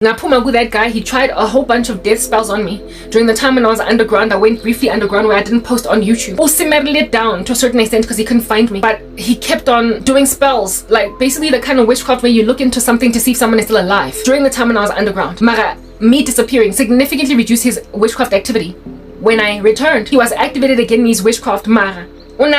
Napumagu, that guy, he tried a whole bunch of death spells on me. During the time when I was underground, I went briefly underground where I didn't post on YouTube. Also simmered it down to a certain extent because he couldn't find me. But he kept on doing spells, like basically the kind of witchcraft where you look into something to see if someone is still alive. During the time when I was underground, Mara, me disappearing significantly reduced his witchcraft activity. When I returned, he was activated again in his witchcraft, Mara. So as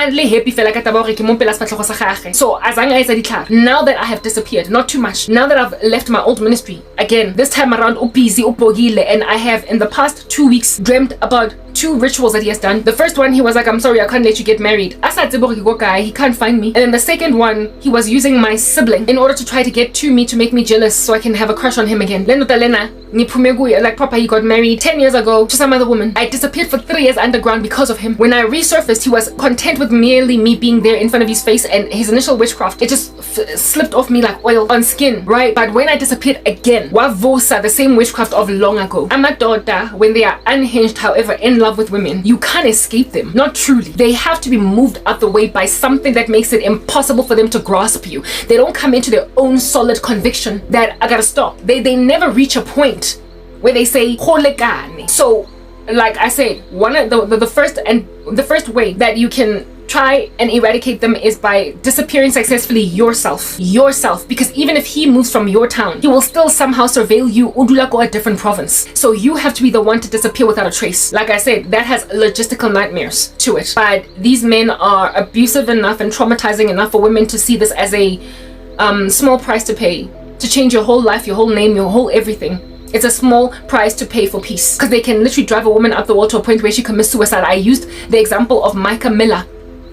now that I have disappeared, not too much, now that I've left my old ministry, again, this time around and I have in the past 2 weeks dreamt about 2 rituals that he has done. The first one, he was like, I'm sorry, I can't let you get married. He can't find me. And then the second one, he was using my sibling in order to try to get to me to make me jealous so I can have a crush on him again. Like proper, he got married 10 years ago to some other woman. I disappeared for 3 years underground because of him. When I resurfaced, he was content with merely me being there in front of his face, and his initial witchcraft, it just slipped off me like oil on skin, right? But when I disappeared again, wavosa, the same witchcraft of long ago. Amadota, when they are unhinged, however, in love with women, you can't escape them. Not truly. They have to be moved out the way by something that makes it impossible for them to grasp you. They don't come into their own solid conviction that I gotta stop. They never reach a point where they say Hlongwane. So like I said, one of the first way that you can try and eradicate them is by disappearing successfully yourself, because even if he moves from your town, he will still somehow surveil you udulako a different province. So you have to be the one to disappear without a trace. Like I said, that has logistical nightmares to it. But these men are abusive enough and traumatizing enough for women to see this as a small price to pay to change your whole life, your whole name, your whole everything. It's a small price to pay for peace, because they can literally drive a woman up the wall to a point where she commits suicide. I used the example of Micah Miller,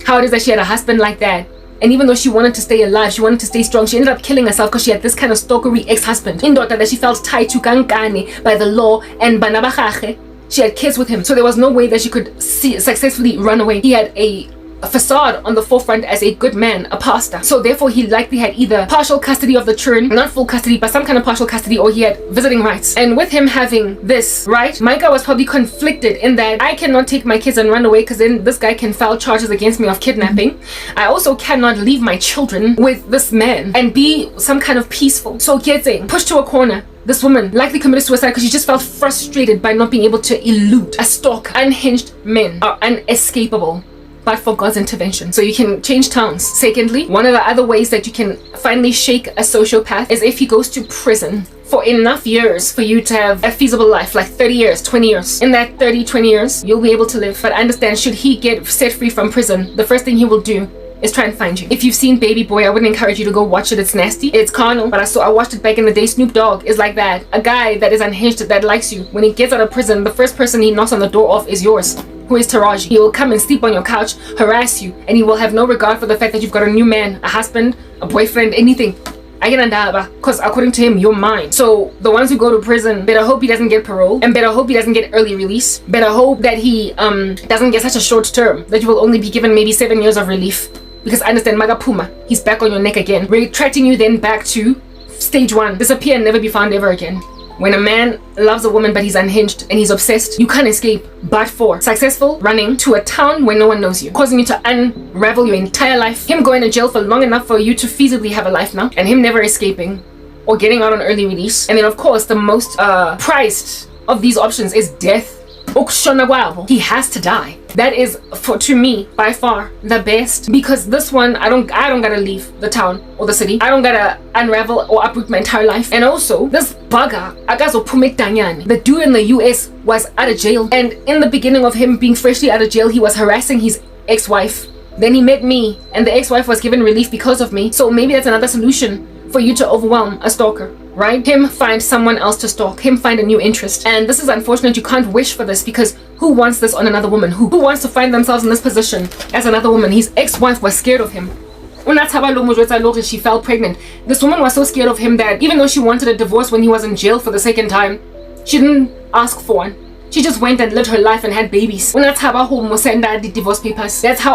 how it is that she had a husband like that, and even though she wanted to stay alive, she wanted to stay strong, she ended up killing herself because she had this kind of stalkery ex-husband in daughter that she felt tied to kankane by the law, and banabachache, she had kids with him, so there was no way that she could successfully run away. He had a facade on the forefront as a good man, a pastor, so therefore he likely had either partial custody of the children, not full custody, but some kind of partial custody, or he had visiting rights. And with him having this right, Micah was probably conflicted in that I cannot take my kids and run away because then this guy can file charges against me of kidnapping. I also cannot leave my children with this man and be some kind of peaceful. So getting pushed to a corner, this woman likely committed suicide because she just felt frustrated by not being able to elude a stalk. Unhinged men are unescapable but for God's intervention. So you can change towns. Secondly, one of the other ways that you can finally shake a sociopath is if he goes to prison for enough years for you to have a feasible life, like 30 years, 20 years. In that 30, 20 years, you'll be able to live. But understand, should he get set free from prison, the first thing he will do is try and find you. If you've seen Baby Boy, I wouldn't encourage you to go watch it. It's nasty. It's carnal. But I watched it back in the day. Snoop Dogg is like that. A guy that is unhinged, that likes you. When he gets out of prison, the first person he knocks on the door of is yours, who is Taraji. He will come and sleep on your couch, harass you, and he will have no regard for the fact that you've got a new man, a husband, a boyfriend, anything. Because according to him, you're mine. So the ones who go to prison, better hope he doesn't get parole, and better hope he doesn't get early release. Better hope that he doesn't get such a short term, that you will only be given maybe 7 years of relief. Because understand, Maga Puma, he's back on your neck again, retracting you then back to stage 1. Disappear and never be found ever again. When a man loves a woman but he's unhinged and he's obsessed, you can't escape but for successful running to a town where no one knows you, causing you to unravel your entire life, him going to jail for long enough for you to feasibly have a life now, and him never escaping or getting out on early release. And then of course the most prized of these options is death. He has to die. That is, to me, by far the best, because this one, I don't gotta leave the town or the city. I don't gotta unravel or uproot my entire life. And also, this bugger, the dude in the US was out of jail, and in the beginning of him being freshly out of jail, he was harassing his ex-wife. Then he met me, and the ex-wife was given relief because of me. So maybe that's another solution for you to overwhelm a stalker, right? Him find someone else to stalk, him find a new interest. And this is unfortunate. You can't wish for this, because who wants this on another woman? Who wants to find themselves in this position as another woman? His ex-wife was scared of him. She fell pregnant. This woman was so scared of him that even though she wanted a divorce when he was in jail for the second time, she didn't ask for one. She just went and lived her life and had babies. That's how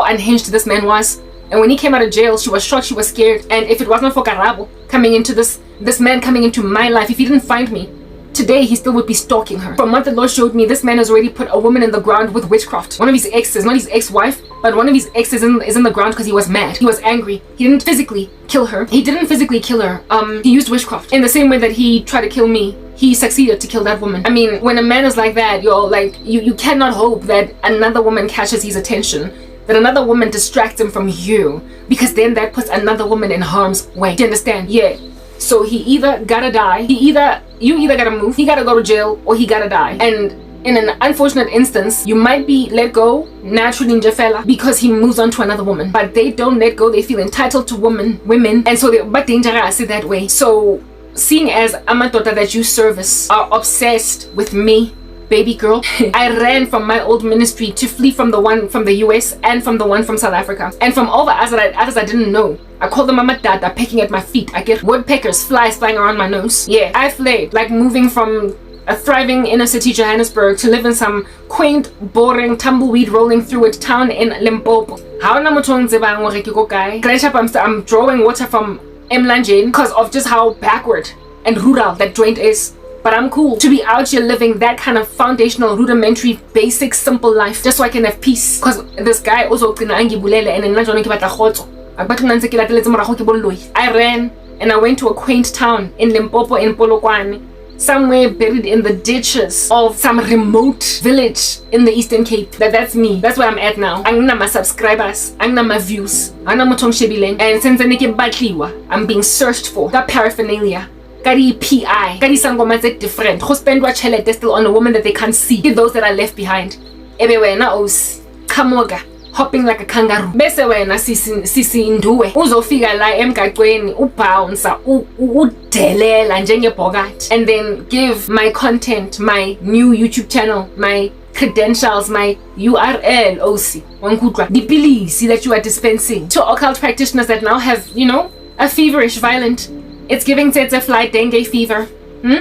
unhinged this man was. And when he came out of jail, she was shocked, she was scared. And if it was not for Karabo coming into this man coming into my life, if he didn't find me, today he still would be stalking her. From what the Lord showed me, this man has already put a woman in the ground with witchcraft. One of his exes, not his ex-wife, but one of his exes is in the ground because he was mad. He was angry. He didn't physically kill her. He used witchcraft. In the same way that he tried to kill me he succeeded to kill that woman. I mean, when a man is like that, you're like, you cannot hope that another woman catches his attention, that another woman distracts him from you, because then that puts another woman in harm's way. Do you understand? Yeah. So he either gotta die, you either gotta move, he gotta go to jail, or he gotta die. And in an unfortunate instance, you might be let go naturally in Jafela because he moves on to another woman. But they don't let go, they feel entitled to women, and so but dangerous that way. So seeing as amadota that you service are obsessed with me, baby girl, I ran from my old ministry to flee from the one from the US and from the one from South Africa. And from all the others I didn't know. I call them mama dada pecking at my feet. I get woodpeckers, flies flying around my nose. Yeah, I fled, like moving from a thriving inner city Johannesburg to live in some quaint, boring, tumbleweed rolling through it town in Limpopo. How I'm drawing water from Mlanjeni because of just how backward and rural that joint is. But I'm cool to be out here living that kind of foundational, rudimentary, basic, simple life just so I can have peace. Because this guy also I ran and I went to a quaint town in Limpopo in Hlongwane, somewhere buried in the ditches of some remote village in the Eastern Cape. That's me. That's where I'm at now. I'm not my subscribers, I'm not my views, I'm not and since I'm being searched for that paraphernalia. Kari PI, Kari sangoma different. Who spend what chelete still on a woman that they can't see. Those that are left behind. Ebewe na os kamoga hopping like a kangaroo. Bese wena sisi induwe. Uzofika la emgaqweni ubounce udelela njengebhokati. And then give my content, my new YouTube channel, my credentials, my URL, OC, dipilisi that you are dispensing to occult practitioners that now have, a feverish, violent. It's giving tsetse fly dengue fever.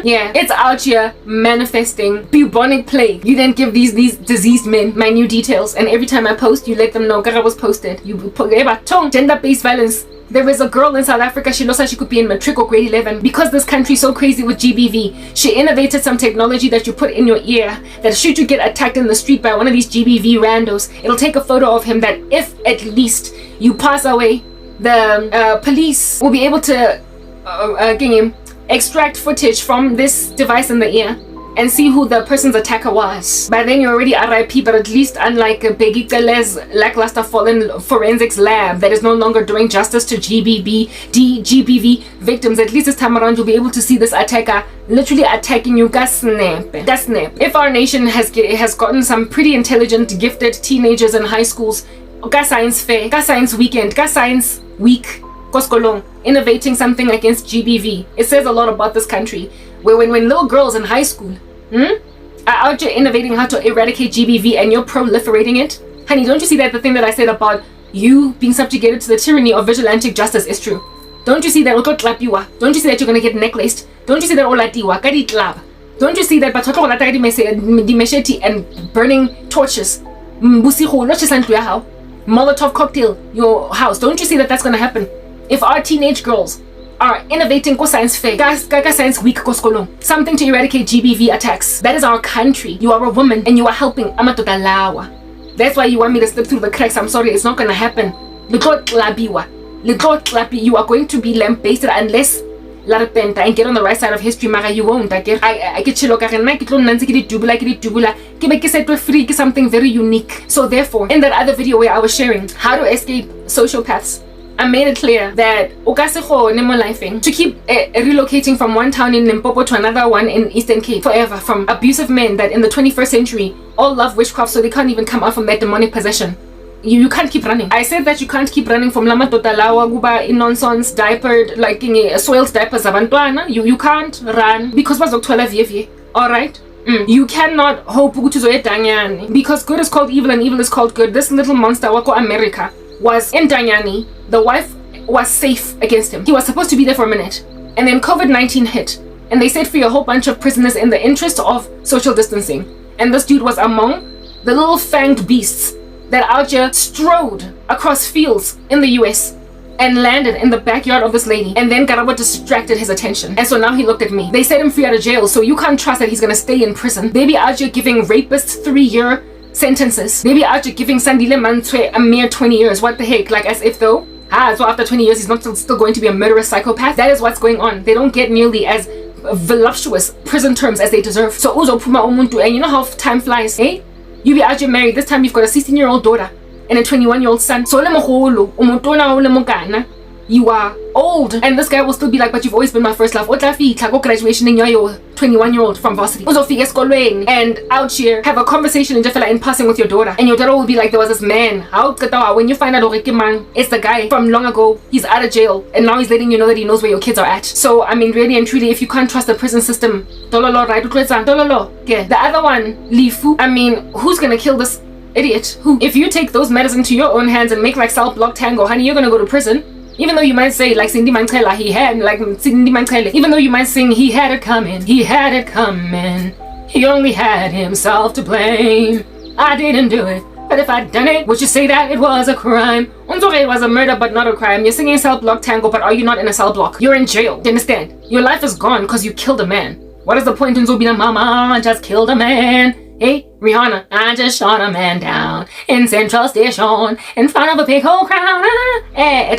Yeah, it's out here manifesting bubonic plague. You then give these diseased men my new details, and every time I post, you let them know Karabo's posted. You put gender-based violence. There is a girl in South Africa, she looks like she could be in matric or grade 11. Because this country's so crazy with GBV, she innovated some technology that you put in your ear, that should you get attacked in the street by one of these GBV randos, it'll take a photo of him that if at least you pass away, the police will be able to extract footage from this device in the ear and see who the person's attacker was. By then you're already RIP, but at least unlike Begitele's lackluster fallen forensics lab that is no longer doing justice to GBV victims, at least this time around you'll be able to see this attacker literally attacking you. Snap. If our nation has gotten some pretty intelligent, gifted teenagers in high schools, science fair, science weekend, science week, innovating something against GBV. It says a lot about this country, where when little girls in high school are out here innovating how to eradicate GBV and you're proliferating it. Honey, don't you see that the thing that I said about you being subjugated to the tyranny of vigilantic justice is true? Don't you see that? Don't you see that you're gonna get necklaced? Don't you see that olatiwa kadi club? Don't you see that machete and burning torches? Molotov cocktail your house. Don't you see that that's gonna happen? If our teenage girls are innovating science fair, science week, something to eradicate GBV attacks, that is our country. You are a woman and you are helping amatotalawa. That's why you want me to slip through the cracks. I'm sorry, it's not gonna happen. You are going to be lambasted unless la repenta and get on the right side of history. Mara, you won't. I get chilo ka rena ke tlo nnantse ke di dubula ke be ke setwe free ke something very unique. So therefore, in that other video where I was sharing how to escape sociopaths, I made it clear that to keep relocating from one town in Limpopo to another one in Eastern Cape forever from abusive men that in the 21st century all love witchcraft, so they can't even come out from that demonic possession. You can't keep running. I said that you can't keep running from Lama Totalawa Guba in nonsense diapered, like in soiled diapers abantwana. You can't run because was 12 years. Alright? You cannot hope because good is called evil and evil is called good. This little monster wako America was in Danyani. The wife was safe against him. He was supposed to be there for a minute. And then COVID-19 hit. And they set free a whole bunch of prisoners in the interest of social distancing. And this dude was among the little fanged beasts that out here strode across fields in the US and landed in the backyard of this lady. And then Karabo distracted his attention. And so now he looked at me. They set him free out of jail, so you can't trust that he's gonna stay in prison. They be out here giving rapists 3-year sentences. They be out here giving Sandile Mantwe a mere 20 years. What the heck? Like as if though, so after 20 years he's not still going to be a murderous psychopath. That is what's going on. They don't get nearly as voluptuous prison terms as they deserve. So uzophuma umuntu, and you know how time flies, eh? You be out, you're married. This time you've got a 16-year-old daughter and a 21-year-old son. So you are old, and this guy will still be like, but you've always been my first love. Go graduation in your 21-year-old from varsity. And out here have a conversation in passing with your daughter, and your daughter will be like, there was this man. When you find out it's the guy from long ago, he's out of jail, and now he's letting you know that he knows where your kids are at. So I mean, really and truly, if you can't trust the prison system, the other one, Lifu, I mean, who's gonna kill this idiot? Who? If you take those matters into your own hands and make like cell block tango, honey, you're gonna go to prison. Even though you might say, like Cindy Mancela, he had, like Cindy Mancela, even though you might sing, he had it coming, he had it coming, he only had himself to blame. I didn't do it, but if I'd done it, would you say that it was a crime? It was a murder, but not a crime. You're singing cell block tango, but are you not in a cell block? You're in jail. Do you understand? Your life is gone because you killed a man. What is the point in Zobina Mama just killed a man? Hey, Rihanna, I just shot a man down in Central Station in front of a big whole crowd. That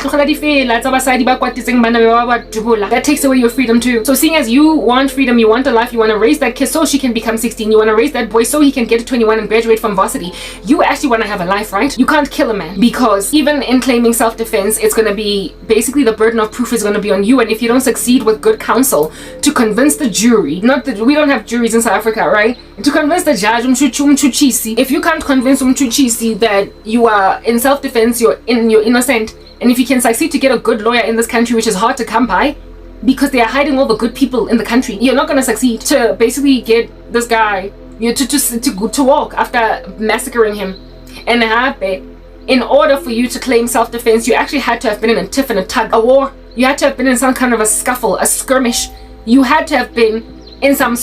takes away your freedom too. So seeing as you want freedom, you want a life, you want to raise that kid so she can become 16, you want to raise that boy so he can get to 21 and graduate from varsity, you actually want to have a life, right? You can't kill a man, because even in claiming self-defense, it's going to be, basically the burden of proof is going to be on you, and if you don't succeed with good counsel to convince the jury, not that we don't have juries in South Africa, right? To convince the judge, if you can't convince Umchuchisi that you are in self-defense, you're innocent, and if you can succeed to get a good lawyer in this country, which is hard to come by because they are hiding all the good people in the country, you're not going to succeed to basically get this guy to walk after massacring him. And in order for you to claim self-defense, you actually had to have been in a tiff and a tug, a war. You had to have been in some kind of a scuffle, a skirmish. You had to have been in some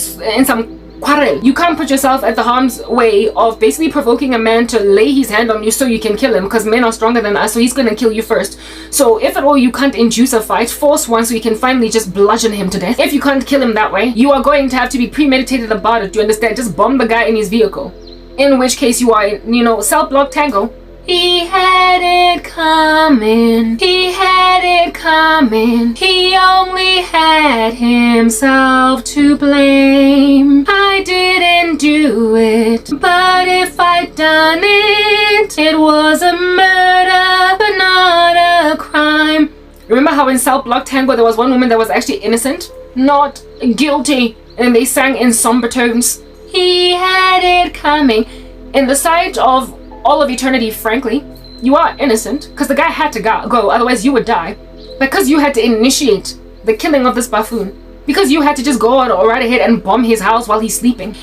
quarrel. You can't put yourself at the harm's way of basically provoking a man to lay his hand on you so you can kill him, because men are stronger than us, so he's going to kill you first. So if at all you can't induce a fight, force one so you can finally just bludgeon him to death. If you can't kill him that way, you are going to have to be premeditated about it. Do you understand? Just bomb the guy in his vehicle, in which case you are, cell block tango. He had it coming, he had it coming, he only had himself to blame. I didn't do it, but if I'd done it, it was a murder, but not a crime. Remember how in Cell Block Tango there was one woman that was actually innocent, not guilty, and they sang in somber tones, he had it coming. In the sight of all of eternity, frankly, you are innocent, because the guy had to go, otherwise you would die. Because you had to initiate the killing of this buffoon, because you had to just go right ahead and bomb his house while he's sleeping,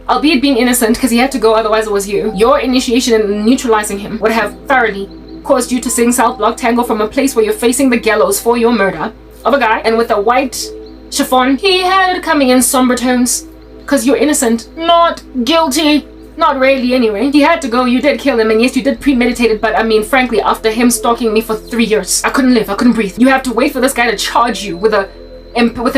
albeit being innocent because he had to go, otherwise it was you. Your initiation in neutralizing him would have thoroughly caused you to sing South Block Tango from a place where you're facing the gallows for your murder of a guy, and with a white chiffon, he had it coming in somber tones, because you're innocent, not guilty. Not really, anyway. He had to go, you did kill him, and yes, you did premeditate it, but I mean, frankly, after him stalking me for 3 years, I couldn't live, I couldn't breathe. You have to wait for this guy to charge you with a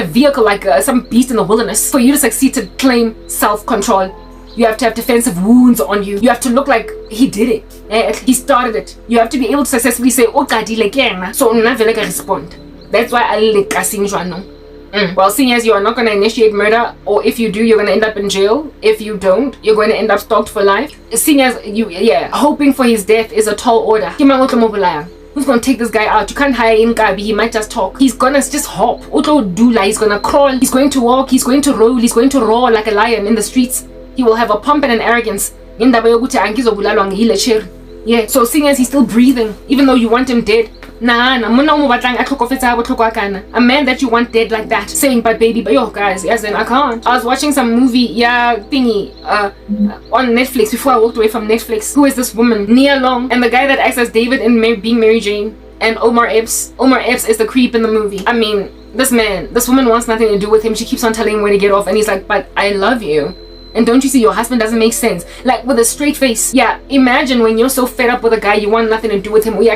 vehicle like some beast in the wilderness for you to succeed to claim self-control. You have to have defensive wounds on you. You have to look like he did it. He started it. You have to be able to successfully say, so respond. That's why I like casting Joanno. Well, seeing as you are not going to initiate murder, or if you do, you're going to end up in jail. If you don't, you're going to end up stalked for life. Seeing as hoping for his death is a tall order. Who's going to take this guy out? You can't hire him, Gabi. He might just talk. He's going to just hop. He's going to crawl. He's going to walk. He's going to roll. He's going to roar like a lion in the streets. He will have a pomp and an arrogance. Yeah, so seeing as he's still breathing, even though you want him dead, a man that you want dead like that, saying, but baby, but yo guys, yes, then I can't. I was watching some movie, on Netflix before I walked away from Netflix. Who is this woman? Nia Long, and the guy that acts as David in Being Mary Jane, and Omar Epps. Omar Epps is the creep in the movie. I mean, this woman wants nothing to do with him. She keeps on telling him where to get off, and he's like, but I love you. And don't you see your husband doesn't make sense? Like, with a straight face. Yeah, imagine when you're so fed up with a guy, you want nothing to do with him. He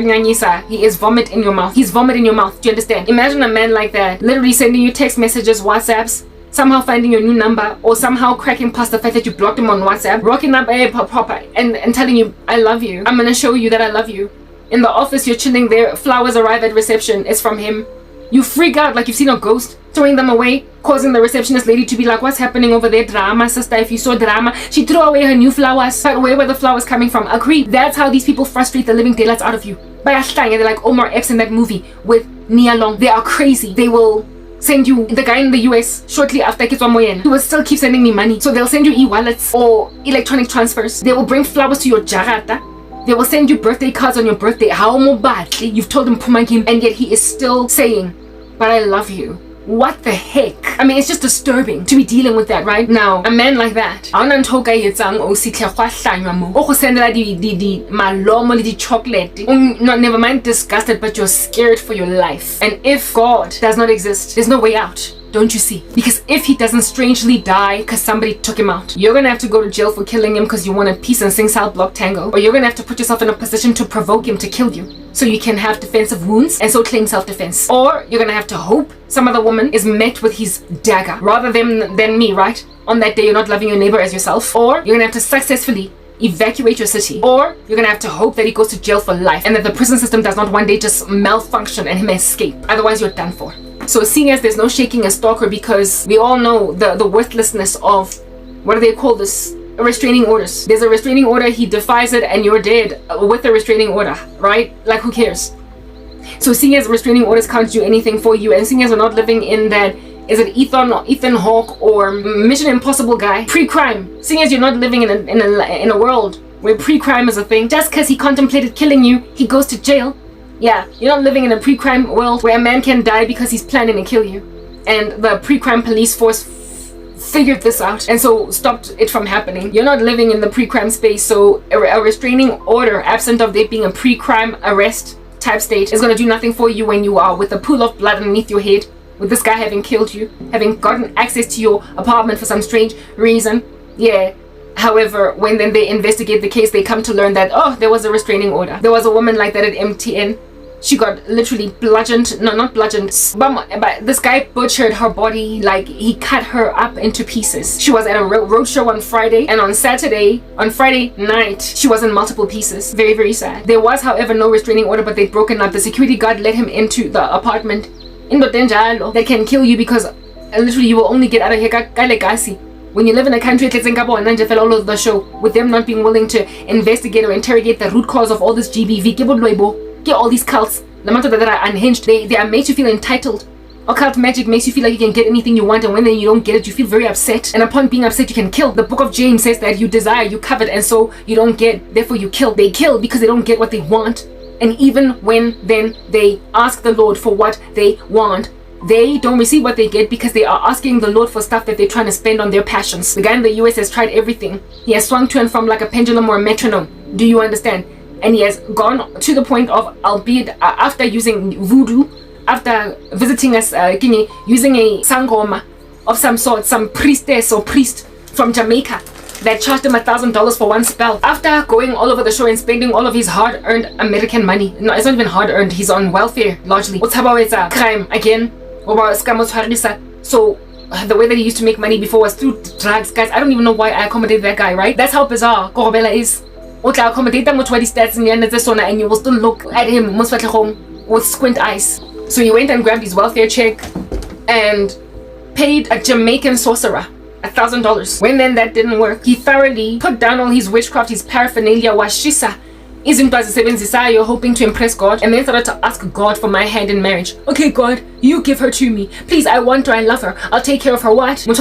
is vomit in your mouth. He's vomit in your mouth. Do you understand? Imagine a man like that literally sending you text messages, WhatsApps, somehow finding your new number, or somehow cracking past the fact that you blocked him on WhatsApp, rocking up and telling you, I love you. I'm gonna show you that I love you. In the office, you're chilling there, flowers arrive at reception, it's from him. You freak out like you've seen a ghost. throwing them away, causing the receptionist lady to be like, what's happening over there? Drama, sister. If you saw drama, she threw away her new flowers. But where were the flowers coming from? Agree. That's how these people frustrate the living daylights out of you. They're like Omar Epps in that movie with Nia Long. They are crazy. They will send you, the guy in the US, shortly after Kitwa Moyen, he will still keep sending me money. So they'll send you e-wallets or electronic transfers. They will bring flowers to your jarata. They will send you birthday cards on your birthday. How badly you've told him Pumagim, and yet he is still saying, but I love you. What the heck? I mean, it's just disturbing to be dealing with that right now. A man like that, never mind disgusted, but you're scared for your life. And if God does not exist, there's no way out. Don't you see? Because if he doesn't strangely die because somebody took him out, you're gonna have to go to jail for killing him because you want a peace and sing South Block tango, or you're gonna have to put yourself in a position to provoke him to kill you so you can have defensive wounds and so claim self-defense. Or you're gonna have to hope some other woman is met with his dagger rather than me, right? On that day you're not loving your neighbor as yourself. Or you're gonna have to successfully evacuate your city. Or you're gonna have to hope that he goes to jail for life and that the prison system does not one day just malfunction and him escape. Otherwise you're done for. So seeing as there's no shaking a stalker, because we all know the worthlessness of, what do they call this? Restraining orders. There's a restraining order, he defies it, and you're dead with a restraining order, right? Like, who cares? So seeing as restraining orders can't do anything for you, and seeing as we're not living in that, is it Ethan Hawke or Mission Impossible guy, pre-crime, seeing as you're not living in a world where pre-crime is a thing, just because he contemplated killing you, he goes to jail. Yeah, you're not living in a pre-crime world where a man can die because he's planning to kill you. And the pre-crime police force figured this out and so stopped it from happening. You're not living in the pre-crime space, so a restraining order, absent of there being a pre-crime arrest type state, is going to do nothing for you when you are with a pool of blood underneath your head, with this guy having killed you, having gotten access to your apartment for some strange reason. Yeah. However, when then they investigate the case, they come to learn that, oh, there was a restraining order. There was a woman like that at MTN. She got literally bludgeoned, no, not bludgeoned, but this guy butchered her body, like he cut her up into pieces. She was at a roadshow on Friday, and on Friday night, she was in multiple pieces. Very, very sad. There was, however, no restraining order, but they'd broken up. The security guard let him into the apartment. That can kill you because literally you will only get out of here when you live in a country like all of the show, with them not being willing to investigate or interrogate the root cause of all this GBV, get all these cults, the matter that are unhinged, they are made to feel entitled. Occult magic makes you feel like you can get anything you want, and when then you don't get it, you feel very upset. And upon being upset, you can kill. The book of James says that you desire, you covet, and so you don't get, therefore you kill. They kill because they don't get what they want. And even when then they ask the Lord for what they want, they don't receive what they get because they are asking the Lord for stuff that they're trying to spend on their passions. The guy in the US has tried everything. He has swung to and from like a pendulum or a metronome. Do you understand? And he has gone to the point of, albeit after using voodoo, after visiting us, using a sangoma of some sort, some priestess or priest from Jamaica that charged him $1,000 for one spell. After going all over the show and spending all of his hard-earned American money. No, it's not even hard-earned. He's on welfare, largely. What's about it's a crime, again. So the way that he used to make money before was through drugs. Guys, I don't even know why I accommodated that guy, right? That's how bizarre Korobela is. Accommodate them with what he stats and you will still look at him with squint eyes. So he went and grabbed his welfare check and paid a Jamaican sorcerer $1,000. When then that didn't work, he thoroughly put down all his witchcraft, his paraphernalia, washisa, hoping to impress God, and then started to ask God for my hand in marriage. Okay, God, you give her to me. Please, I want her, I love her. I'll take care of her. What? Then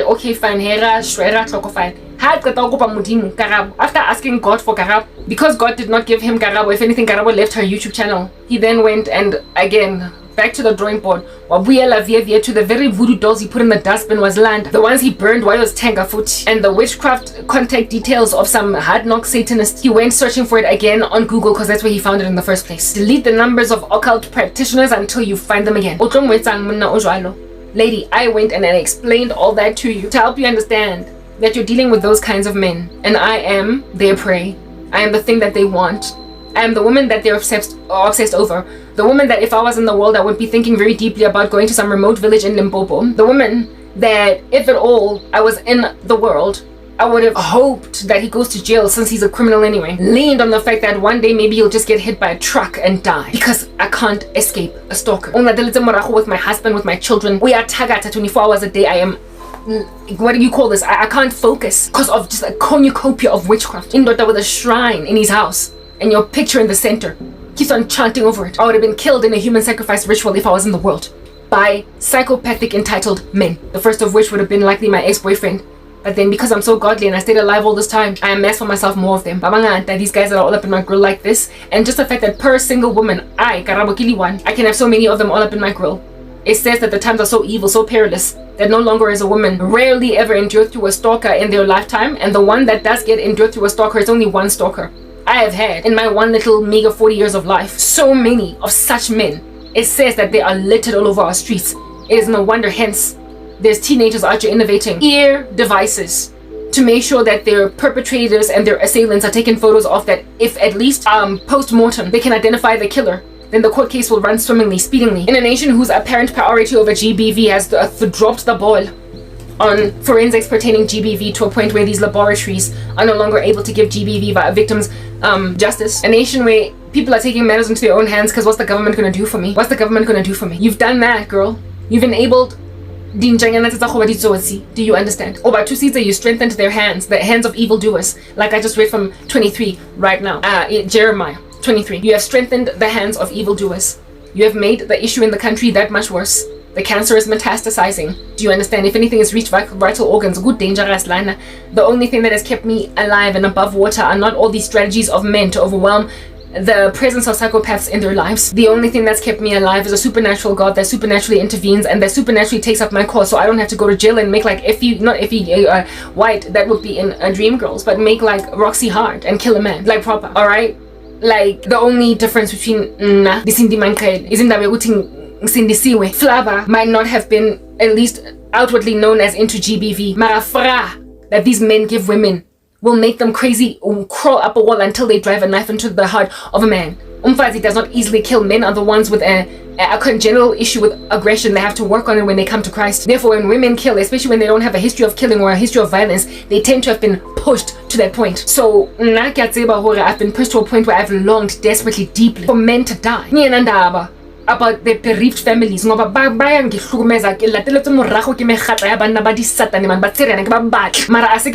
okay, fine, after asking God for Karabo, because God did not give him Karabo, if anything, Karabo left her YouTube channel. He then went and again back to the drawing board. To the very voodoo dolls he put in the dustbin was land. The ones he burned while he was Tengafoot. And the witchcraft contact details of some hard knock Satanist. He went searching for it again on Google because that's where he found it in the first place. Delete the numbers of occult practitioners until you find them again. Lady, I went and I explained all that to you to help you understand that you're dealing with those kinds of men. And I am their prey. I am the thing that they want. I am the woman that they're obsessed over. The woman that if I was in the world, I would be thinking very deeply about going to some remote village in Limpopo. The woman that, if at all, I was in the world, I would have hoped that he goes to jail since he's a criminal anyway. Leaned on the fact that one day maybe he'll just get hit by a truck and die. Because I can't escape a stalker. With my husband, with my children. We are tagata 24 hours a day. I am... What do you call this? I can't focus because of just a cornucopia of witchcraft. Indota with a shrine in his house. And your picture in the center. Keeps on chanting over it. I would have been killed in a human sacrifice ritual if I was in the world. By psychopathic entitled men. The first of which would have been likely my ex-boyfriend. But then because I'm so godly and I stayed alive all this time, I amassed for myself more of them. These guys that are all up in my grill like this. And just the fact that per single woman, Karabo Kiliwan, I can have so many of them all up in my grill. It says that the times are so evil, so perilous, that no longer is a woman rarely ever endured through a stalker in their lifetime. And the one that does get endured through a stalker is only one stalker. I have had, in my one little meager 40 years of life, so many of such men. It says that they are littered all over our streets. It is no wonder, hence, there's teenagers out here innovating ear devices to make sure that their perpetrators and their assailants are taking photos of that. If at least post-mortem they can identify the killer, then the court case will run swimmingly, speedily. In a nation whose apparent priority over GBV has dropped the ball on forensics pertaining GBV to a point where these laboratories are no longer able to give GBV victims justice. A nation where people are taking matters into their own hands because what's the government going to do for me? What's the government going to do for me? You've done that, girl. You've enabled... Do you understand? You strengthened their hands, the hands of evildoers, like I just read from 23 right now. Jeremiah 23. You have strengthened the hands of evildoers. You have made the issue in the country that much worse. The cancer is metastasizing. Do you understand? If anything has reached vital organs, good dangerous line. The only thing that has kept me alive and above water are not all these strategies of men to overwhelm the presence of psychopaths in their lives. The only thing that's kept me alive is a supernatural God that supernaturally intervenes and that supernaturally takes up my cause, so I don't have to go to jail and make like White, that would be in Dreamgirls, but make like Roxy Hart and kill a man, like proper, alright? Like, the only difference between Disindi Mankael is in that Sindisiwe. Flava might not have been at least outwardly known as into GBV. Marafra that these men give women will make them crazy, crawl up a wall until they drive a knife into the heart of a man. Umfazi does not easily kill. Men are the ones with a congenital issue with aggression. They have to work on it when they come to Christ. Therefore, when women kill, especially when they don't have a history of killing or a history of violence, they tend to have been pushed to that point. So, I've been pushed to a point where I've longed desperately, deeply for men to die. About the bereaved families. Mara aseke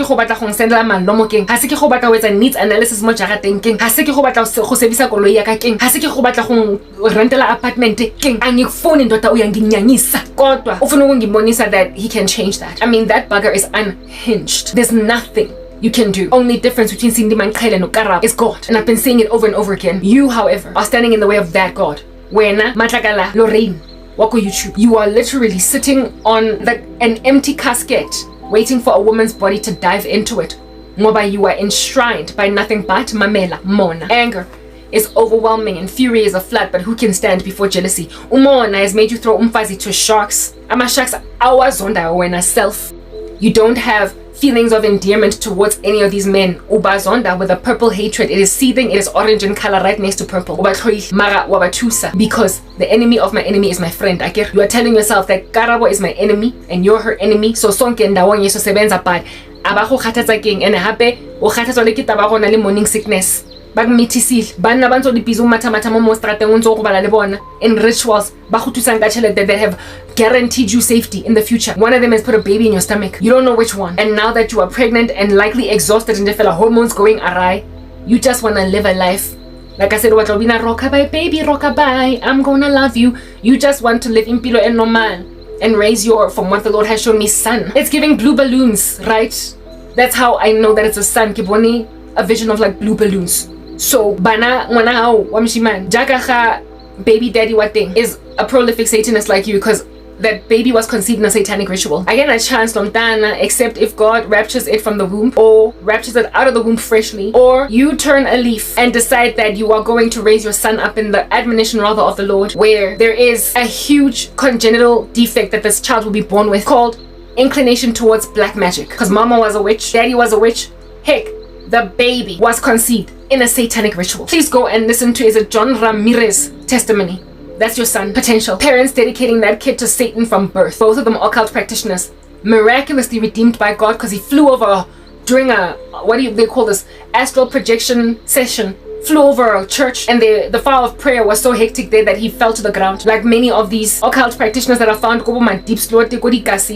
go batla go sendela malomo keng, ha se ke go batla go etsa needs analysis mo jarateng keng, ha se ke go batla go servisa koloi ya ka keng, ha se ke go batla go rentela apartment keng, angikufuni ndoda uyanginyanyisa kodwa ufuna ukungibonisa that he can change that. I mean, that bugger is unhinged. There's nothing you can do. Only difference between Cindy Mankael and Karabo is God, and I've been saying it over and over again. You, however, are standing in the way of that God. Wena Matlakala Lorraine wako YouTube. You are literally sitting on an empty casket waiting for a woman's body to dive into it. Ngoba you are enshrined by nothing but mamela mona. Anger is overwhelming and fury is a flood, but who can stand before jealousy? Umona has made you throw umfazi to sharks. Ama sharks awazonda wena self. You don't have feelings of endearment towards any of these men. Ubazonda with a purple hatred. It is seething, it is orange in color right next to purple. Mara wabatusa. Because the enemy of my enemy is my friend. You are telling yourself that Karabo is my enemy and you're her enemy. So sonke ndawonye so sebenza bad. Abago khatatsa king and hape o khatatsa le kitabago na le morning sickness. Bagmitisile bana bantso di bizu matamata mo strateng ntso go bala le bona in rituals ba go tusang ka tšhelete that have guaranteed you safety in the future. One of them has put a baby in your stomach. You don't know which one. And now that you are pregnant and likely exhausted and the hormones going awry, you just want to live a life. Like I said, Watlobina rockabye, baby rockabye, I'm gonna love you. You just want to live impilo and normal and raise your, from what the Lord has shown me, son. It's giving blue balloons, right? That's how I know that it's a son. Kiboni, a vision of like blue balloons. So, bana ngwana hao wa mshiman, jaka baby daddy what thing is a prolific Satanist like you because that baby was conceived in a satanic ritual. I get a chance Lomtana, except if God raptures it from the womb or raptures it out of the womb freshly, or you turn a leaf and decide that you are going to raise your son up in the admonition rather of the Lord, where there is a huge congenital defect that this child will be born with called inclination towards black magic. Because mama was a witch, daddy was a witch, heck, the baby was conceived in a satanic ritual. Please go and listen to, is it John Ramirez testimony? That's your son. Potential. Parents dedicating that kid to Satan from birth. Both of them occult practitioners. Miraculously redeemed by God because he flew over during a, what do they call this, astral projection session, flew over a church, and the fire of prayer was so hectic there that he fell to the ground. Like many of these occult practitioners that are found deep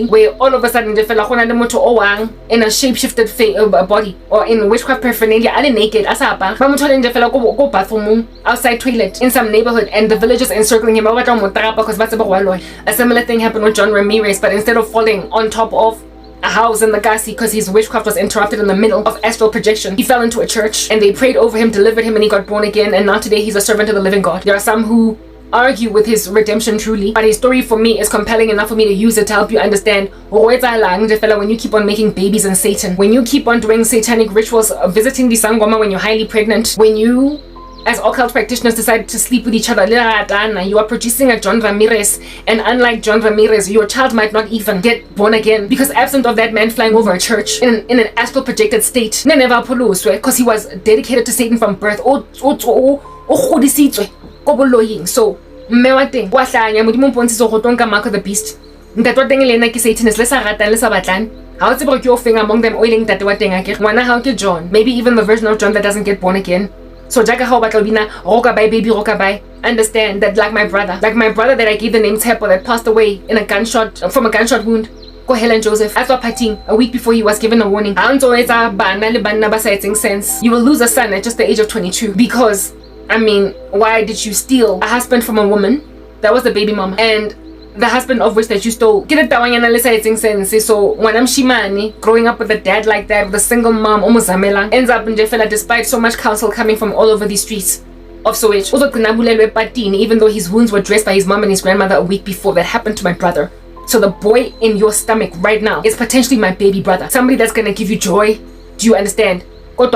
where all of a sudden they fell in a shape-shifted body, or in witchcraft paraphernalia, naked outside toilet in some neighborhood, and the villagers encircling him. A similar thing happened with John Ramirez, but instead of falling on top of a house in the Gasi because his witchcraft was interrupted in the middle of astral projection, he fell into a church and they prayed over him, delivered him, and he got born again, and now today he's a servant of the living God. There are some who argue with his redemption truly, but his story for me is compelling enough for me to use it to help you understand when you keep on making babies in Satan, when you keep on doing satanic rituals, visiting the Sangoma when you're highly pregnant, when you as occult practitioners decide to sleep with each other, you are producing a John Ramirez, and unlike John Ramirez, your child might not even get born again, because absent of that man flying over a church in an astral projected state, because he was dedicated to Satan from birth. So mark of the beast. Satan is how it's about your finger among them oiling that John, maybe even the version of John that doesn't get born again. So Jaka how baby rokabai. Understand that like my brother that I gave the name Tepo that passed away in a gunshot wound. Go Helen Joseph, after partying a week before he was given a warning. Sense. You will lose a son at just the age of 22 because, I mean, why did you steal a husband from a woman that was the baby mama, and the husband of which that you stole? So when I'm Shimani, growing up with a dad like that, with a single mom, ends up in Jefela despite so much counsel coming from all over the streets of Soweto. Even though his wounds were dressed by his mom and his grandmother a week before. That happened to my brother. So the boy in your stomach right now is potentially my baby brother, somebody that's gonna give you joy. Do you understand? As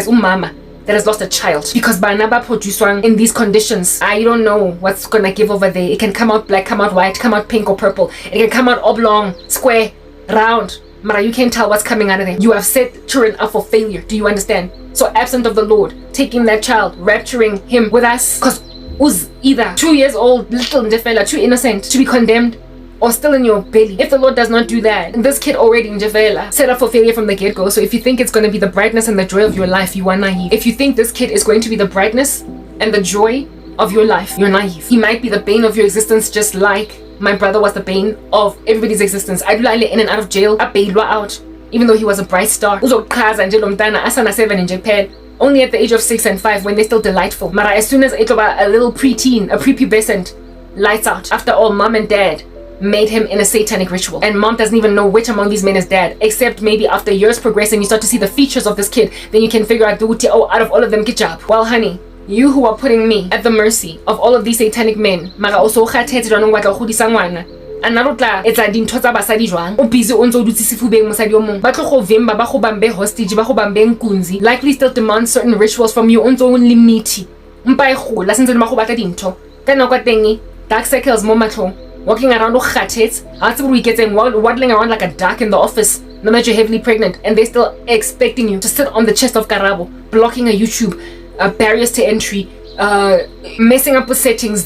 umama that has lost a child, because Banaba producing in these conditions, I don't know what's gonna give over there. It can come out black, come out white, come out pink or purple. It can come out oblong, square, round. Mara, you can't tell what's coming out of there. You have set children up for failure. Do you understand? So absent of the Lord taking that child, rapturing him with us, because was either 2 years old, little Ndefela, too innocent to be condemned, or still in your belly. If the Lord does not do that, this kid already in Javela set up for failure from the get-go. So if you think it's going to be the brightness and the joy of your life, you are naive. If you think this kid is going to be the brightness and the joy of your life, you're naive. He might be the bane of your existence, just like my brother was the bane of everybody's existence. I do in and out of jail, out, even though he was a bright star. Asana 7 in Japan, only at the age of 6 and 5 when they're still delightful. Mara, as soon as a little preteen, a prepubescent, lights out. After all, mom and dad made him in a satanic ritual, and mom doesn't even know which among these men is dad, except maybe after years progress and you start to see the features of this kid, then you can figure out, oh, out of all of them, good job. Well, honey, you who are putting me at the mercy of all of these satanic men, mara also etsa dintho tsa basadi jwang o busy o ntse o dutse sefubeng mosadi o mong ba tlo go vemba ba go bambe hostage ba go bambe nkunzi, likely still demand certain rituals from you o ntse o le meaty mpa e gola sentse ba go batla dintho ka nako teng dark circles mo matlhong, walking around o khathetse ha tse we getting waddling around like a duck in the office no matter you're heavily pregnant, and they're still expecting you to sit on the chest of Karabo, blocking a YouTube, barriers to entry, messing up with settings.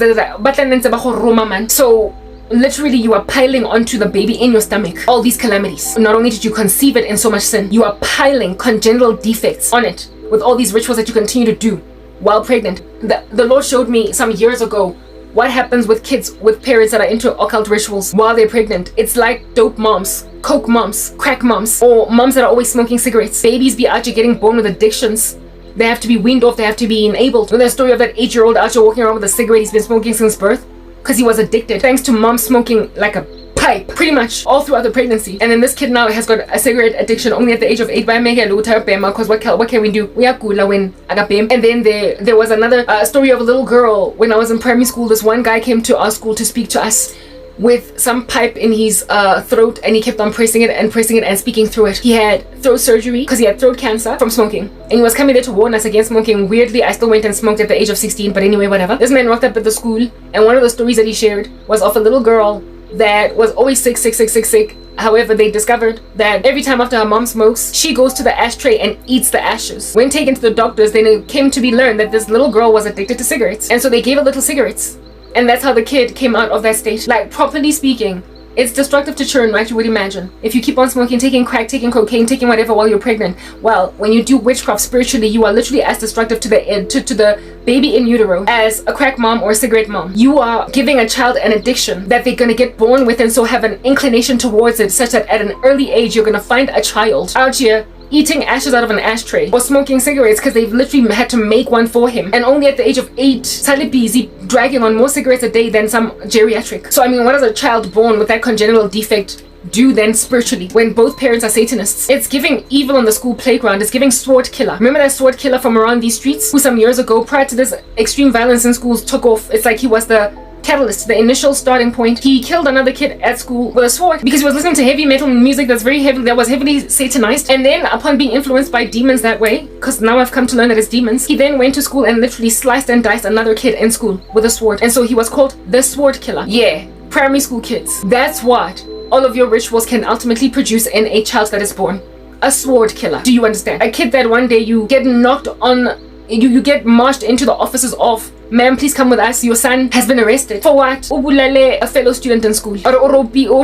So literally you are piling onto the baby in your stomach all these calamities. Not only did you conceive it in so much sin, you are piling congenital defects on it with all these rituals that you continue to do while pregnant. The Lord showed me some years ago what happens with kids with parents that are into occult rituals while they're pregnant. It's like dope moms, coke moms, crack moms, or moms that are always smoking cigarettes. Babies be out here getting born with addictions. They have to be weaned off, they have to be enabled. With the story of that 8-year-old out here walking around with a cigarette he's been smoking since birth because he was addicted thanks to mom smoking like a pipe pretty much all throughout the pregnancy. And then this kid now has got a cigarette addiction only at the age of 8 by because what can we do? We are cool when agapem. And then there was another story of a little girl when I was in primary school. This one guy came to our school to speak to us with some pipe in his throat, and he kept on pressing it and speaking through it. He had throat surgery because he had throat cancer from smoking, and he was coming there to warn us against smoking. Weirdly, I still went and smoked at the age of 16, but anyway, whatever. This man rocked up at the school, and one of the stories that he shared was of a little girl that was always sick. However, they discovered that every time after her mom smokes, she goes to the ashtray and eats the ashes. When taken to the doctors, then it came to be learned that this little girl was addicted to cigarettes, and so they gave her little cigarettes. And that's how the kid came out of that state. Like, properly speaking, It's destructive to children, right? You would imagine. If you keep on smoking, taking crack, taking cocaine, taking whatever while you're pregnant, well, when you do witchcraft spiritually, you are literally as destructive to the baby in utero as a crack mom or a cigarette mom. You are giving a child an addiction that they're going to get born with and so have an inclination towards it, such that at an early age, you're going to find a child out here eating ashes out of an ashtray or smoking cigarettes because they've literally had to make one for him, and only at the age of 8 slightly busy dragging on more cigarettes a day than some geriatric. So I mean, what does a child born with that congenital defect do then spiritually when both parents are Satanists? It's giving evil on the school playground. It's giving sword killer. Remember that sword killer from around these streets who some years ago, prior to this extreme violence in schools, took off? It's like he was the catalyst, the initial starting point. He killed another kid at school with a sword because he was listening to heavy metal music that was heavily satanized, and then upon being influenced by demons that way, because now I've come to learn that it's demons, he then went to school and literally sliced and diced another kid in school with a sword, and so he was called the sword killer. Yeah, primary school kids. That's what all of your rituals can ultimately produce in a child that is born. A sword killer. Do you understand? A kid that one day you get knocked on, you get marched into the offices of, ma'am, please come with us, your son has been arrested. For what? Ubulale a fellow student in school. Or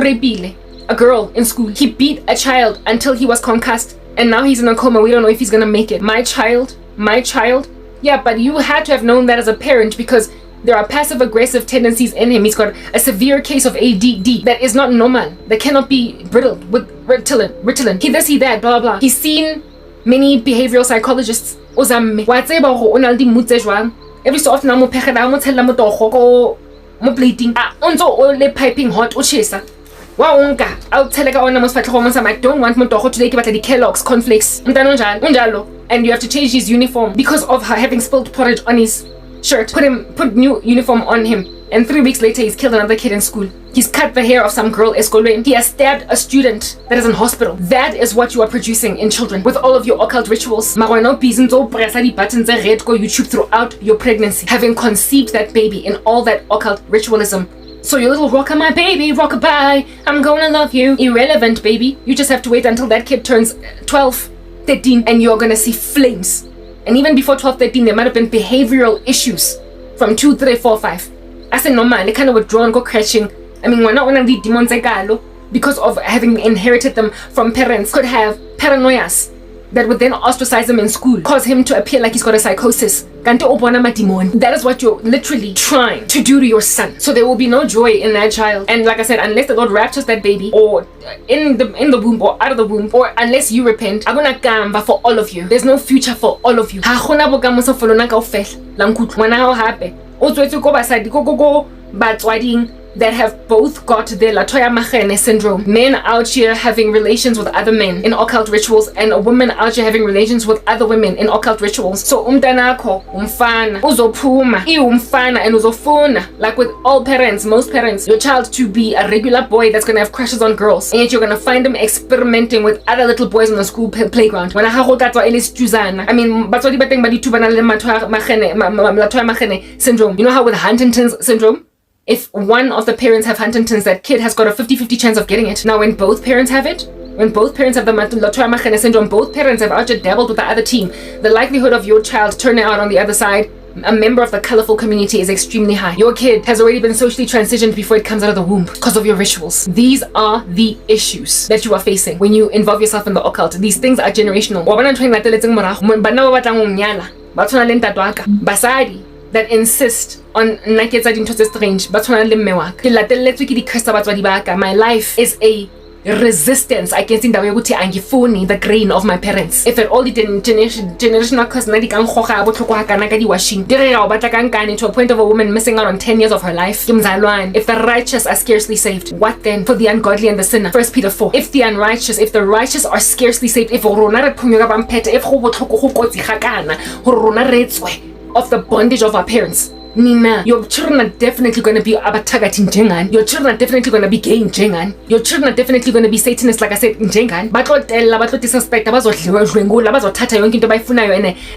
rapile a girl in school. He beat a child until he was concussed, and now he's in a coma. We don't know if he's gonna make it. My child. Yeah, but you had to have known that as a parent because there are passive aggressive tendencies in him. He's got a severe case of ADD that is not normal, that cannot be brittled with Ritalin. He this, he that, blah blah. He's seen many behavioral psychologists. Every so often I'm bleeding. Piping hot or chaser. I'll tell you I don't want Motoho to take about the Kellogg's cornflakes. And you have to change his uniform because of her having spilled porridge on his shirt. Put new uniform on him. And 3 weeks later, he's killed another kid in school. He's cut the hair of some girl escolating. He has stabbed a student that is in hospital. That is what you are producing in children with all of your occult rituals. Buttons red go YouTube throughout your pregnancy, having conceived that baby in all that occult ritualism. So your little rocker my baby, rockabye, I'm gonna love you. Irrelevant, baby. You just have to wait until that kid turns 12, 13, and you're gonna see flames. And even before 12, 13, there might have been behavioral issues from 2, 3, 4, 5. I said normal, they kind of withdrawn, go crashing. I mean, we're not one of the demons because of having inherited them from parents, could have paranoias that would then ostracize him in school, cause him to appear like he's got a psychosis. That is what you're literally trying to do to your son. So there will be no joy in that child. And like I said, unless the Lord raptures that baby, or in the womb or out of the womb, or unless you repent, I'm gonna gamba for all of you. There's no future for all of you. That have both got their Latoya Machene syndrome. Men out here having relations with other men in occult rituals, and a woman out here having relations with other women in occult rituals. So umtanakho umfana uzophuma umfana and uzofuna, like with all parents, most parents, your child to be a regular boy that's gonna have crushes on girls, and yet you're gonna find them experimenting with other little boys on the school playground. When I mean, batswadi ba teng ba dithuba le Latoya Machene syndrome. You know how with Huntington's syndrome, if one of the parents have Huntington's, that kid has got a 50-50 chance of getting it. Now, when both parents have it, when both parents have the Latoya Machene syndrome, both parents have actually dabbled with the other team, the likelihood of your child turning out on the other side a member of the colorful community is extremely high. Your kid has already been socially transitioned before it comes out of the womb because of your rituals. These are the issues that you are facing when you involve yourself in the occult. These things are generational. Basadi that insist on naked into strange, but my life is a resistance against the grain of my parents. If at all the generational curse to a point of a woman missing out on 10 years of her life. If the righteous are scarcely saved, what then for the ungodly and the sinner? 1 Peter 4. If the righteous are scarcely saved, if of the bondage of our parents, Nina, your children are definitely going to be abatagatin jengan. Your children are definitely going to be gay in jengan. Your children are definitely going to be Satanists, like I said, in jengan.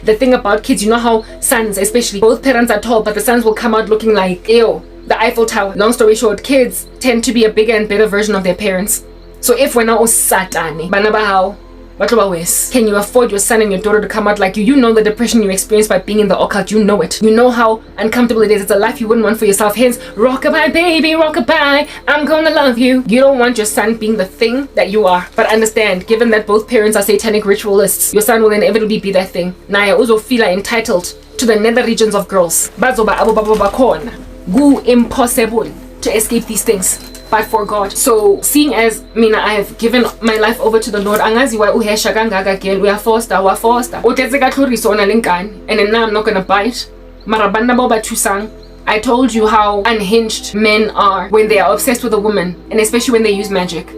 The thing about kids, you know how sons, especially, both parents are tall, but the sons will come out looking like, ew, the Eiffel Tower. Long story short, kids tend to be a bigger and better version of their parents. So if we're not satani, banabahao, But can you afford your son and your daughter to come out like you? You know the depression you experience by being in the occult. You know it. You know how uncomfortable it is. It's a life you wouldn't want for yourself. Hence, rockabye, baby, rockabye. I'm gonna love you. You don't want your son being the thing that you are. But understand, given that both parents are satanic ritualists, your son will inevitably be that thing. Naya also feel entitled to the nether regions of girls. Bazoba abo babo bakona. Gu impossible to escape these things. But for God. So seeing as mina I have given my life over to the Lord, angaziwa uhesha kangaka girl, we are foster. And then now I'm not gonna bite. Marabanda boba tusang. I told you how unhinged men are when they are obsessed with a woman, and especially when they use magic.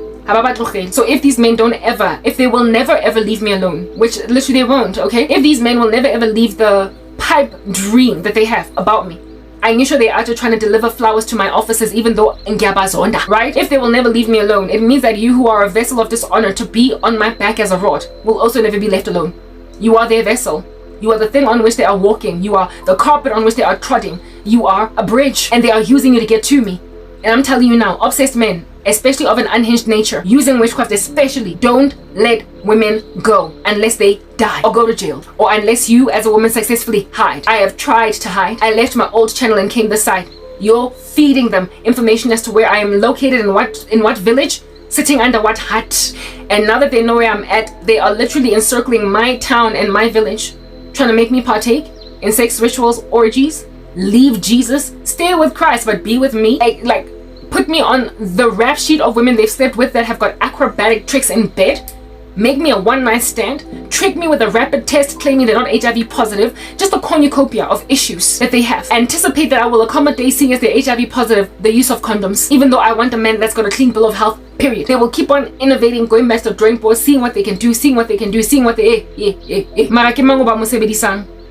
So if these men if they will never ever leave me alone, which literally they won't, okay? If these men will never ever leave the pipe dream that they have about me, I knew sure they are trying to deliver flowers to my offices even though Ngiyabazonda, right? If they will never leave me alone, it means that you who are a vessel of dishonor to be on my back as a rod will also never be left alone. You are their vessel. You are the thing on which they are walking. You are the carpet on which they are trotting. You are a bridge and they are using you to get to me. And I'm telling you now, obsessed men, especially of an unhinged nature, using witchcraft especially, don't let women go unless they die or go to jail, or unless you as a woman successfully hide. I have tried to hide. I left my old channel and came this side. You're feeding them information as to where I am located, in what village, sitting under what hut. And now that they know where I'm at, they are literally encircling my town and my village, trying to make me partake in sex rituals, orgies. Leave Jesus, stay with Christ, but be with me. Like put me on the rap sheet of women they've slept with that have got acrobatic tricks in bed. Make me a one-night stand. Trick me with a rapid test claiming they're not HIV positive. Just a cornucopia of issues that they have. Anticipate that I will accommodate, seeing as they're HIV positive, the use of condoms. Even though I want a man that's got a clean bill of health, period. They will keep on innovating, going back to the drawing board, seeing what they can do, seeing what they can do, seeing what they...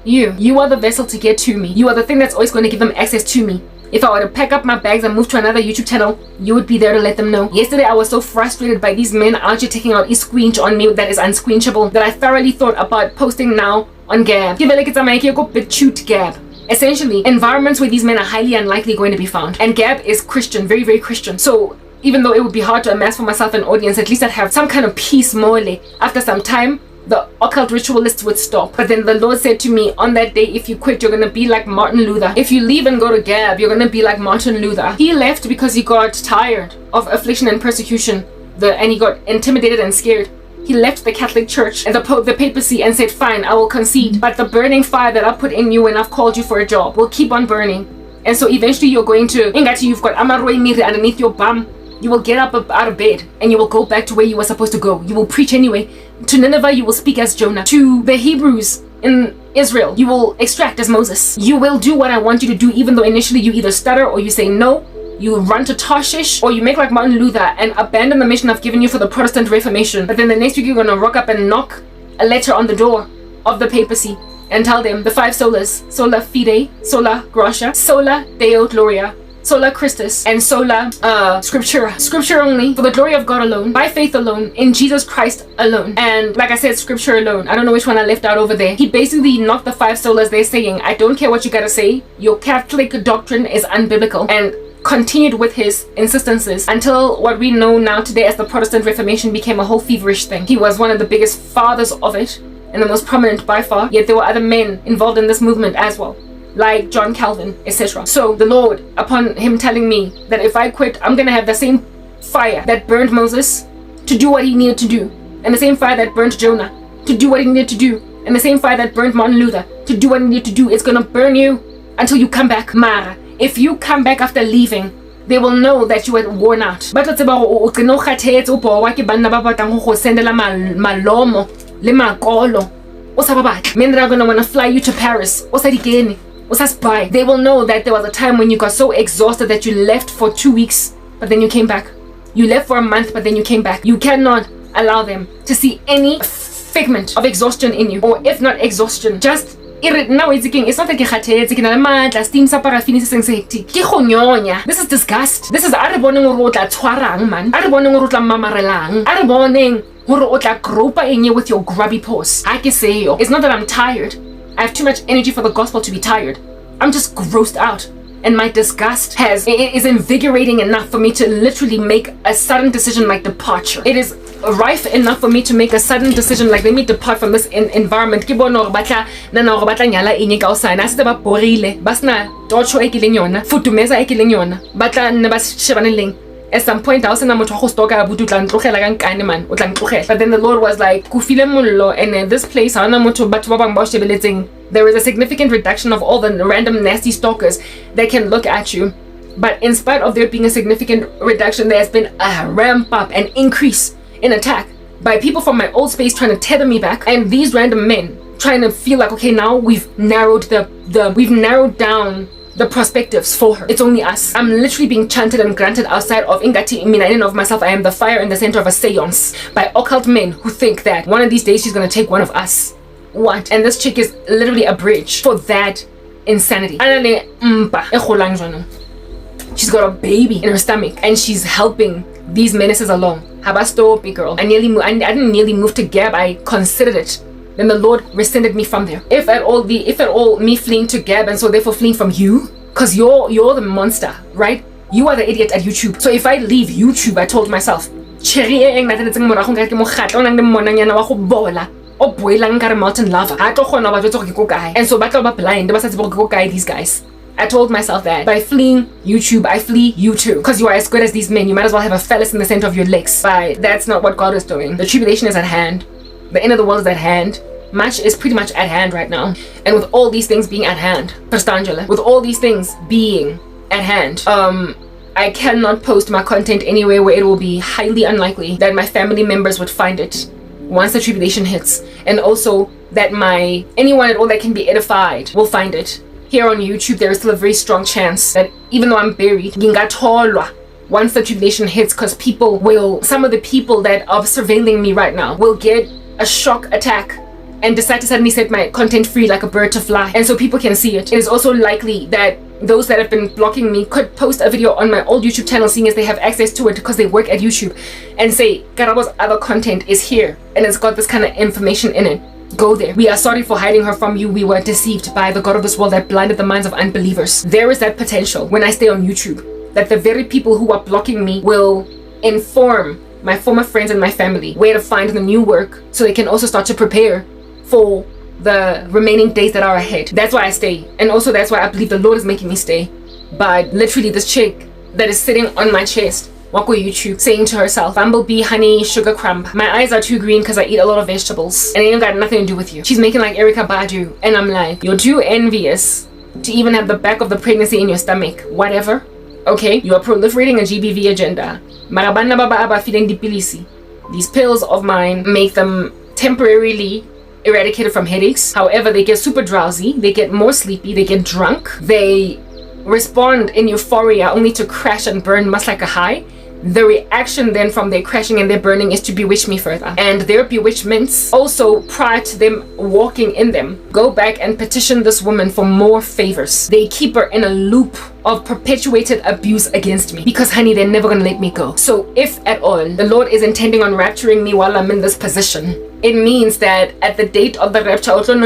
You are the vessel to get to me. You are the thing that's always going to give them access to me. If I were to pack up my bags and move to another YouTube channel, you would be there to let them know. Yesterday, I was so frustrated by these men out here taking out squinch on me that is unsquinchable that I thoroughly thought about posting now on Gab. Gab. Essentially, environments where these men are highly unlikely going to be found. And Gab is Christian, very, very Christian. So even though it would be hard to amass for myself an audience, at least I'd have some kind of peace morally. After some time, the occult ritualists would stop. But then the Lord said to me, on that day, if you quit, you're gonna be like Martin Luther. If you leave and go to Gab, you're gonna be like Martin Luther. He left because he got tired of affliction and persecution, and he got intimidated and scared. He left the Catholic Church and the papacy and said, fine, I will concede, but the burning fire that I put in you when I've called you for a job will keep on burning. And so eventually you're going to, ingati, you've got amaroi miri underneath your bum. You will get up out of bed and you will go back to where you were supposed to go. You will preach anyway. To Nineveh, you will speak as Jonah. To the Hebrews in Israel, you will extract as Moses. You will do what I want you to do, even though initially you either stutter or you say no. You run to Tarshish, or you make like Martin Luther and abandon the mission I've given you for the Protestant Reformation. But then the next week you're going to rock up and knock a letter on the door of the papacy and tell them the 5 solas: sola fide, sola gratia, sola deo gloria, sola Christus, and sola scriptura. Scripture only, for the glory of God alone, by faith alone, in Jesus Christ alone. And like I said, scripture alone. I don't know which one I left out over there. He basically knocked the 5 solas. They're saying, I don't care what you gotta say, your Catholic doctrine is unbiblical, and continued with his insistences until what we know now today as the Protestant Reformation became a whole feverish thing. He was one of the biggest fathers of it and the most prominent by far, yet there were other men involved in this movement as well, like John Calvin, etc. So the Lord, upon him telling me that if I quit, I'm gonna have the same fire that burned Moses to do what he needed to do, and the same fire that burned Jonah to do what he needed to do, and the same fire that burned Martin Luther to do what he needed to do, it's gonna burn you until you come back. Mara, if you come back after leaving, they will know that you were worn out. Men that are gonna wanna fly you to Paris. They will know that there was a time when you got so exhausted that you left for 2 weeks, but then you came back. You left for a month, but then you came back. You cannot allow them to see any figment of exhaustion in you, or if not exhaustion, just now it's not like this is disgust. This is with your grubby paws. It's not that I'm tired. I have too much energy for the gospel to be tired. I'm just grossed out. And my disgust is invigorating enough for me to literally make a sudden decision like departure. It is rife enough for me to make a sudden decision like let me depart from this environment. Ke bona hore batla nyala eng ka osana a se ba borile ba sna tocho e ke leng yona futumeza e ke leng yona batla nne ba shebane leng. At some point I was in a moto go stoka Bout tla ntlogela ka nkane man o tla ntlogela. But then the Lord was like kufile mollo, and in this place ha ona motho batho ba bang ba shebeletseng. There is a significant reduction of all the random nasty stalkers that can look at you. But in spite of there being a significant reduction, there has been a ramp up, an increase in attack by people from my old space trying to tether me back, and these random men trying to feel like, okay, now we've narrowed down the perspectives for her. It's only us. I'm literally being chanted and granted outside of ingati in and of myself. I am the fire in the center of a seance by occult men who think that one of these days she's gonna take one of us. What? And this chick is literally a bridge for that insanity. She's got a baby in her stomach and she's helping these menaces along. Habasto, big girl. I didn't nearly move to Gab. I considered it. Then the Lord rescinded me from there. If at all me fleeing to Gab and so therefore fleeing from you, because you're the monster, right? You are the idiot at YouTube. So if I leave YouTube, I told myself, molten lava. And so blind these guys. I told myself that by fleeing YouTube, I flee you too. Because you are as good as these men, you might as well have a phallus in the center of your legs. But that's not what God is doing. The tribulation is at hand. The end of the world is at hand. Much is pretty much at hand right now. And with all these things being at hand, with all these things being at hand, I cannot post my content anywhere where it will be highly unlikely that my family members would find it once the tribulation hits. And also that anyone at all that can be edified will find it. Here on YouTube, there is still a very strong chance that even though I'm buried, once the tribulation hits, because some of the people that are surveilling me right now will get a shock attack and decide to suddenly set my content free like a bird to fly, and so people can see it. It is also likely that those that have been blocking me could post a video on my old YouTube channel, seeing as they have access to it because they work at YouTube, and say Karabo's other content is here and it's got this kind of information in it. Go there. We are sorry for hiding her from you. We were deceived by the God of this world that blinded the minds of unbelievers. There is that potential when I stay on YouTube that the very people who are blocking me will inform my former friends and my family where to find the new work so they can also start to prepare for the remaining days that are ahead. That's why I stay. And also that's why I believe the Lord is making me stay. But literally this chick that is sitting on my chest, Wako YouTube, saying to herself, Bumblebee, honey, sugar crumb. My eyes are too green because I eat a lot of vegetables and it ain't got nothing to do with you. She's making like Erica Badu. And I'm like, you're too envious to even have the back of the pregnancy in your stomach. Whatever. Okay, you are proliferating a GBV agenda. Marabana baba aba feeding dipilisi. These pills of mine make them temporarily eradicated from headaches. However, they get super drowsy, they get more sleepy, they get drunk, they respond in euphoria only to crash and burn much like a high. The reaction then from their crashing and their burning is to bewitch me further. And their bewitchments, also prior to them walking in them, go back and petition this woman for more favors. They keep her in a loop of perpetuated abuse against me because, honey, they're never gonna let me go. So if at all the Lord is intending on rapturing me while I'm in this position, it means that at the date of the rapture, a son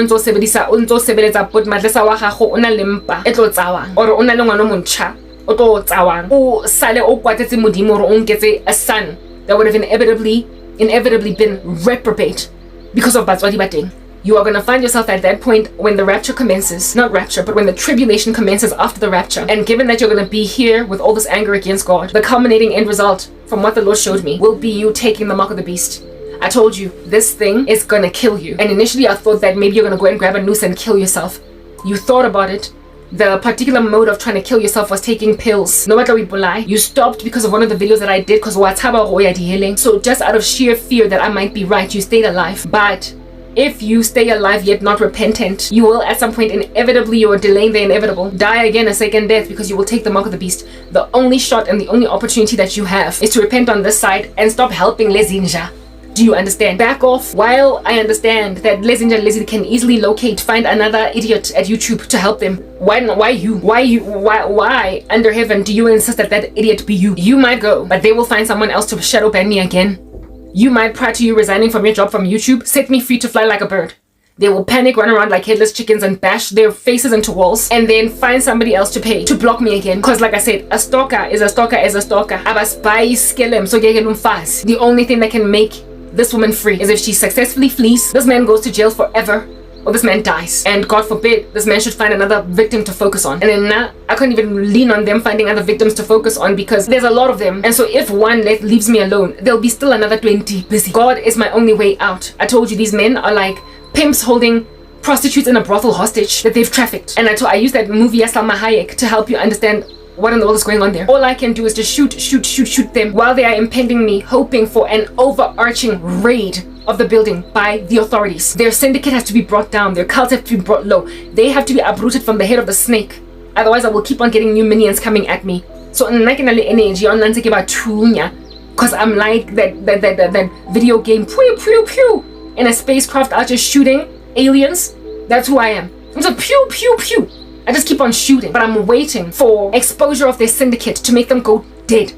that would have inevitably been reprobate because of batswadi bateng. You are going to find yourself at that point when the rapture commences, not rapture, but when the tribulation commences after the rapture. And given that you're going to be here with all this anger against God, the culminating end result from what the Lord showed me will be you taking the mark of the beast. I told you, this thing is going to kill you. And initially I thought that maybe you're going to go and grab a noose and kill yourself. You thought about it. The particular mode of trying to kill yourself was taking pills. No matter what, you stopped because of one of the videos that I did because so just out of sheer fear that I might be right, you stayed alive. But if you stay alive yet not repentant, you will at some point inevitably, you are delaying the inevitable, die again a second death because you will take the mark of the beast. The only shot and the only opportunity that you have is to repent on this side and stop helping Lezinja. Do you understand? Back off. While I understand that Lezinja Lezi can easily find another idiot at YouTube to help them. Why under heaven do you insist that that idiot be you? You might go, but they will find someone else to shadow ban me again. You might, prior to you resigning from your job from YouTube, set me free to fly like a bird. They will panic, run around like headless chickens and bash their faces into walls and then find somebody else to pay to block me again. Because like I said, a stalker is a stalker is a stalker. The only thing that can make this woman free is if she successfully flees, this man goes to jail forever, or this man dies. And God forbid, this man should find another victim to focus on. And then now, I can't even lean on them finding other victims to focus on because there's a lot of them. And so if one leaves me alone, there'll be still another 20 busy. God is my only way out. I told you these men are like pimps holding prostitutes in a brothel hostage that they've trafficked. And I used that movie Salma Hayek to help you understand what in the world is going on there. All I can do is just shoot them while they are impending me, hoping for an overarching raid of the building by the authorities. Their syndicate has to be brought down. Their cult have to be brought low. They have to be uprooted from the head of the snake. Otherwise, I will keep on getting new minions coming at me. So energy because I'm like that video game pew pew pew in a spacecraft out just shooting aliens. That's who I am. I'm just pew pew pew. I just keep on shooting, but I'm waiting for exposure of their syndicate to make them go dead.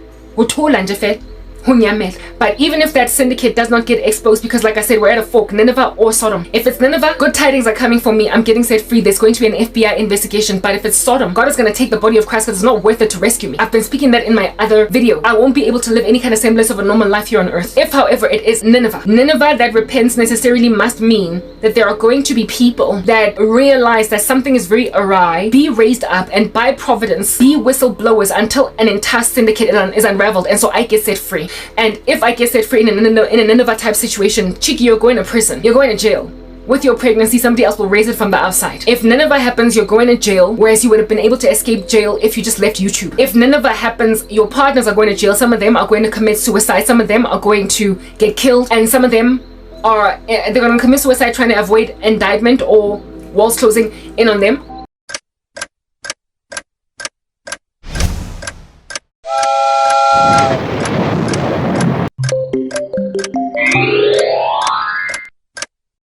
But even if that syndicate does not get exposed, because like I said, we're at a fork, Nineveh or Sodom. If it's Nineveh, good tidings are coming for me. I'm getting set free. There's going to be an FBI investigation. But if it's Sodom, God is going to take the body of Christ because it's not worth it to rescue me. I've been speaking that in my other video. I won't be able to live any kind of semblance of a normal life here on earth. If, however, it is Nineveh. Nineveh that repents necessarily must mean that there are going to be people that realize that something is very awry, be raised up, and by providence, be whistleblowers until an entire syndicate is unraveled. And so I get set free. And if I get set free in a Nineveh type situation, cheeky, you're going to prison. You're going to jail. With your pregnancy, somebody else will raise it from the outside. If Nineveh happens, you're going to jail, whereas you would have been able to escape jail if you just left YouTube. If Nineveh happens, your partners are going to jail. Some of them are going to commit suicide. Some of them are going to get killed. And some of them they're going to commit suicide trying to avoid indictment or walls closing in on them.